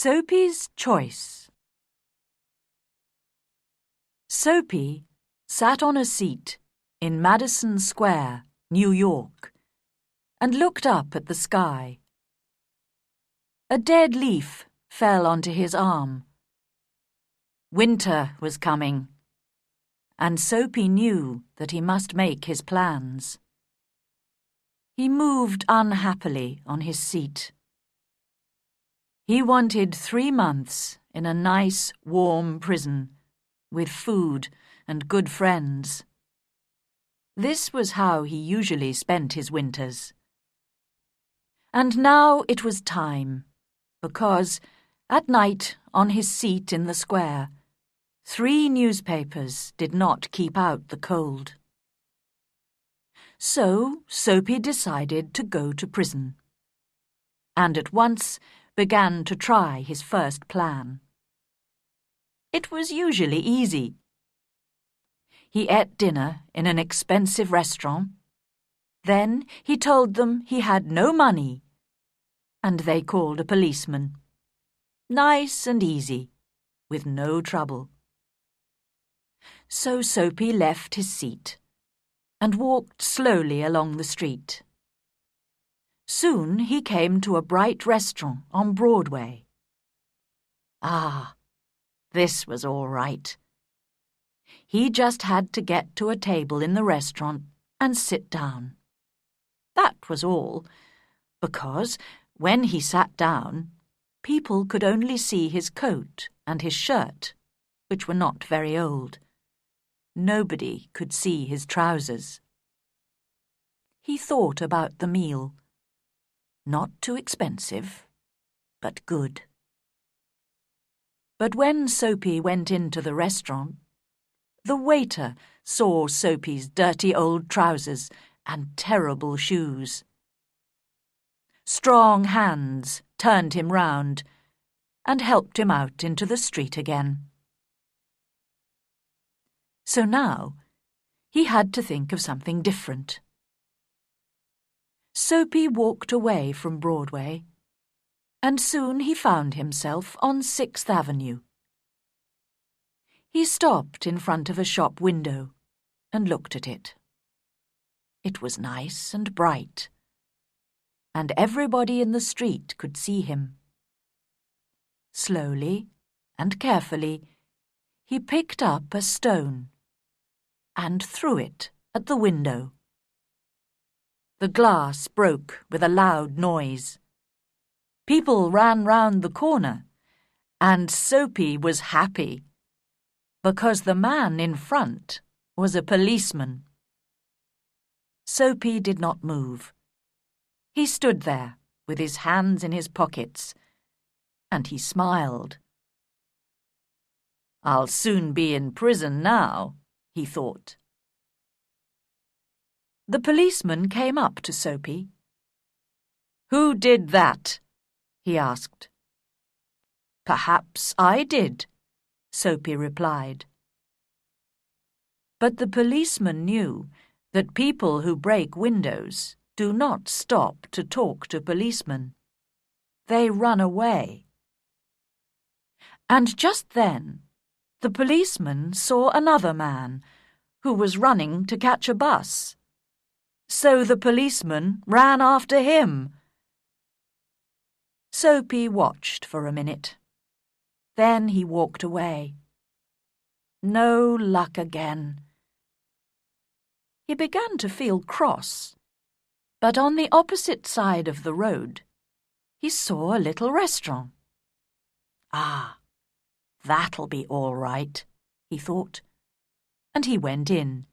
Soapy's Choice. Soapy sat on a seat in Madison Square, New York, and looked up at the sky. A dead leaf fell onto his arm. Winter was coming, and Soapy knew that he must make his plans. He moved unhappily on his seat. He wanted 3 months in a nice, warm prison, with food and good friends. This was how he usually spent his winters. And now it was time, because, at night on his seat in the square, 3 newspapers did not keep out the cold. So Soapy decided to go to prison, and at once began to try his first plan. It was usually easy. He ate dinner in an expensive restaurant. Then he told them he had no money, and they called a policeman. Nice and easy, with no trouble. So Soapy left his seat and walked slowly along the street. Soon he came to a bright restaurant on Broadway. Ah, this was all right. He just had to get to a table in the restaurant and sit down. That was all, because when he sat down, people could only see his coat and his shirt, which were not very old. Nobody could see his trousers. He thought about the meal. Not too expensive, but good. But when Soapy went into the restaurant, the waiter saw Soapy's dirty old trousers and terrible shoes. Strong hands turned him round and helped him out into the street again. So now he had to think of something different. Soapy walked away from Broadway, and soon he found himself on 6th Avenue. He stopped in front of a shop window and looked at it. It was nice and bright, and everybody in the street could see him. Slowly and carefully, he picked up a stone and threw it at the window. The glass broke with a loud noise. People ran round the corner, and Soapy was happy, because the man in front was a policeman. Soapy did not move. He stood there with his hands in his pockets, and he smiled. "I'll soon be in prison now," he thought. The policeman came up to Soapy. "Who did that?" he asked. "Perhaps I did," Soapy replied. But the policeman knew that people who break windows do not stop to talk to policemen. They run away. And just then, the policeman saw another man who was running to catch a bus. So the policeman ran after him. Soapy watched for a minute. Then he walked away. No luck again. He began to feel cross, but on the opposite side of the road, he saw a little restaurant. Ah, that'll be all right, he thought, and he went in.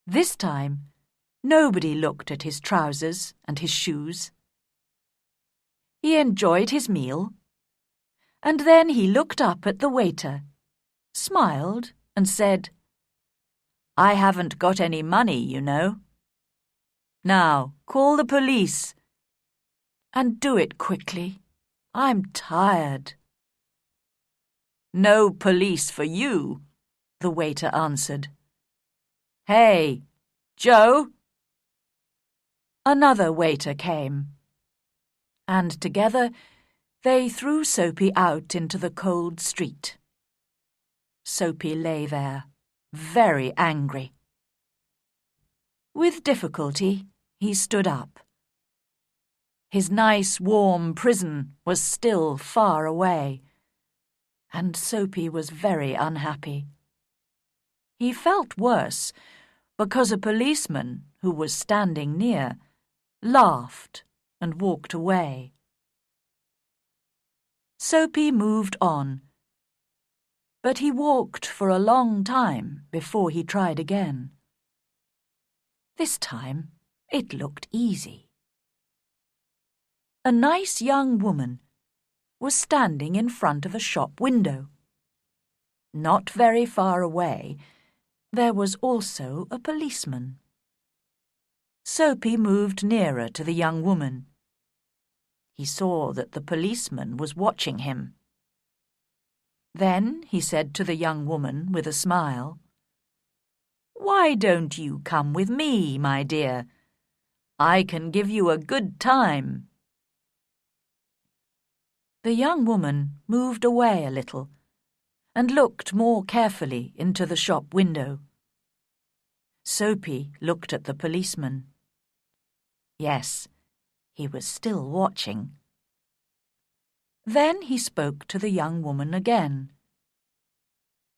This time, nobody looked at his trousers and his shoes. He enjoyed his meal, and then he looked up at the waiter, smiled, and said, "I haven't got any money, you know. Now, call the police. And do it quickly. I'm tired." "No police for you," the waiter answered. "Hey, Joe!" Another waiter came, and together They threw Soapy out into the cold street. Soapy lay there, very angry. With difficulty, he stood up. His nice, warm prison was still far away, and Soapy was very unhappy. He felt worse because a policeman, who was standing near, laughed and walked away. Soapy moved on, but he walked for a long time before he tried again. This time it looked easy. A nice young woman was standing in front of a shop window. Not very far away, there was also a policeman. Soapy moved nearer to the young woman. He saw that the policeman was watching him. Then he said to the young woman with a smile, "Why don't you come with me, my dear? I can give you a good time." The young woman moved away a little and looked more carefully into the shop window. Soapy looked at the policeman. Yes, he was still watching. Then he spoke to the young woman again.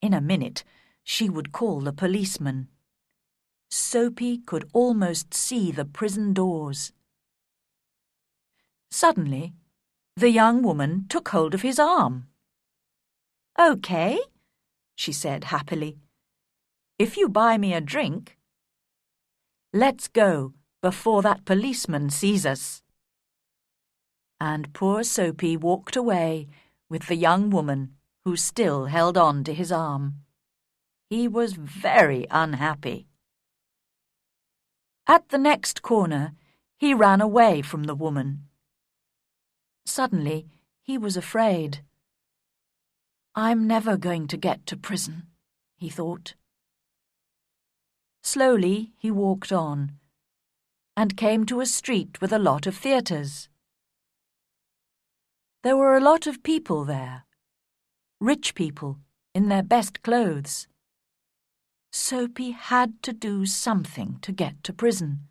In a minute, she would call the policeman. Soapy could almost see the prison doors. Suddenly, the young woman took hold of his arm. "Okay," she said happily. "If you buy me a drink. Let's go before that policeman sees us." And poor Soapy walked away with the young woman who still held on to his arm. He was very unhappy. At the next corner, he ran away from the woman. Suddenly, he was afraid. "I'm never going to get to prison," he thought. Slowly, he walked on and came to a street with a lot of theatres. There were a lot of people there, rich people in their best clothes. Soapy had to do something to get to prison.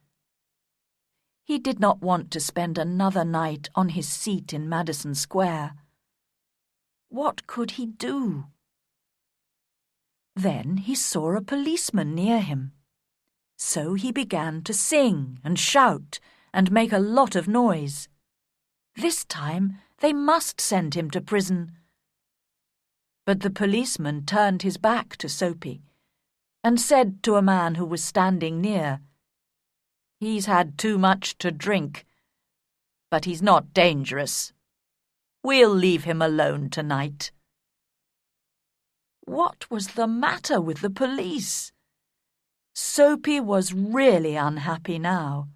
He did not want to spend another night on his seat in Madison Square. What could he do? Then he saw a policeman near him. So he began to sing and shout and make a lot of noise. This time they must send him to prison. But the policeman turned his back to Soapy and said to a man who was standing near, "He's had too much to drink, but he's not dangerous. We'll leave him alone tonight." What was the matter with the police? Soapy was really unhappy now.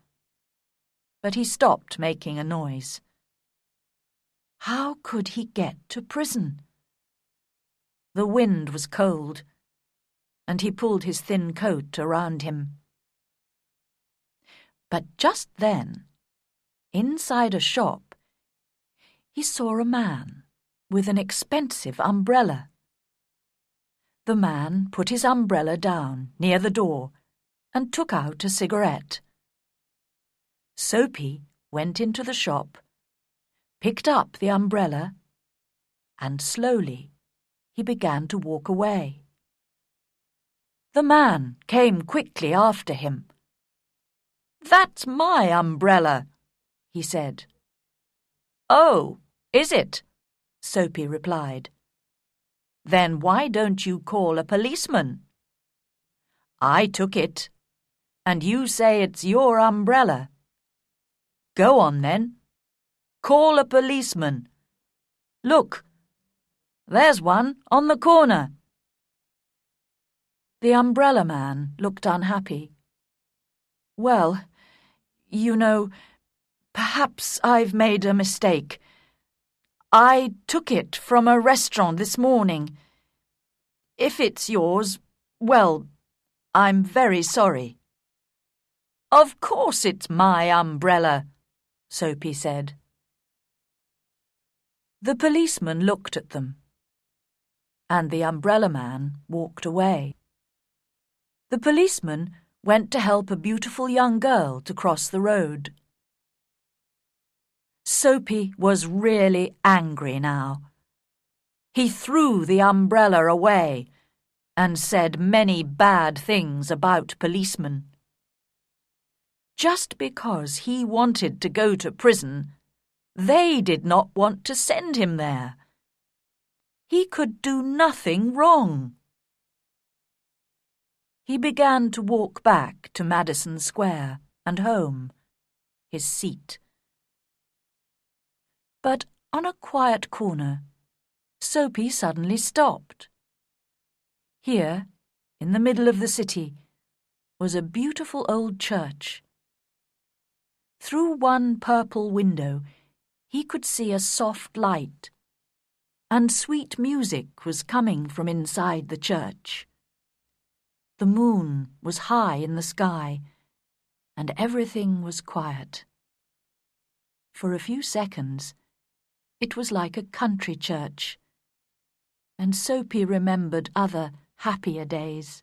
But he stopped making a noise. How could he get to prison? The wind was cold, and he pulled his thin coat around him. But just then, inside a shop, he saw a man with an expensive umbrella. The man put his umbrella down near the door and took out a cigarette. Soapy went into the shop, picked up the umbrella, and slowly he began to walk away. The man came quickly after him. "That's my umbrella," he said. "Oh, is it?" Soapy replied. "Then why don't you call a policeman? I took it, and you say it's your umbrella. Go on then. Call a policeman. Look, there's one on the corner." The umbrella man looked unhappy. "Well, you know, perhaps I've made a mistake. I took it from a restaurant this morning. If it's yours, well, I'm very sorry." "Of course it's my umbrella," Soapy said. The policeman looked at them, and the umbrella man walked away. The policeman went to help a beautiful young girl to cross the road. Soapy was really angry now. He threw the umbrella away and said many bad things about policemen. Just because he wanted to go to prison, they did not want to send him there. He could do nothing wrong. He began to walk back to Madison Square and home, his seat. But on a quiet corner, Soapy suddenly stopped. Here, in the middle of the city, was a beautiful old church. Through one purple window, he could see a soft light, and sweet music was coming from inside the church. The moon was high in the sky, and everything was quiet. For a few seconds, it was like a country church, and Soapy remembered other, happier days.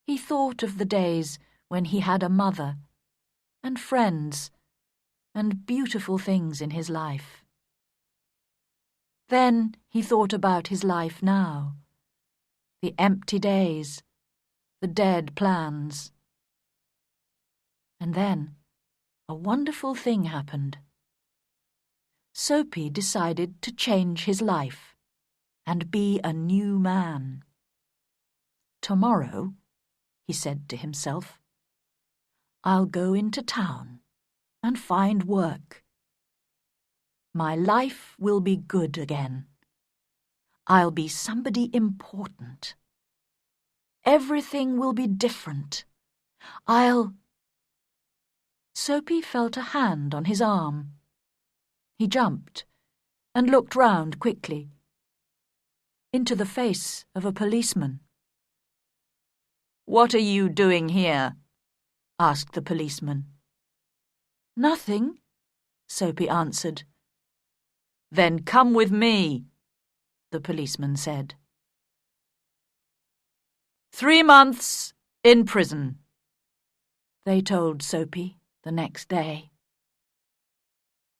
He thought of the days when he had a mother, and friends, and beautiful things in his life. Then he thought about his life now, the empty days, the dead plans. And then a wonderful thing happened. Soapy decided to change his life and be a new man. Tomorrow, he said to himself, I'll go into town and find work. My life will be good again. I'll be somebody important. Everything will be different. Soapy felt a hand on his arm. He jumped and looked round quickly into the face of a policeman. "What are you doing here?" asked the policeman. "Nothing," Soapy answered. "Then come with me," the policeman said. 3 months in prison, they told Soapy the next day.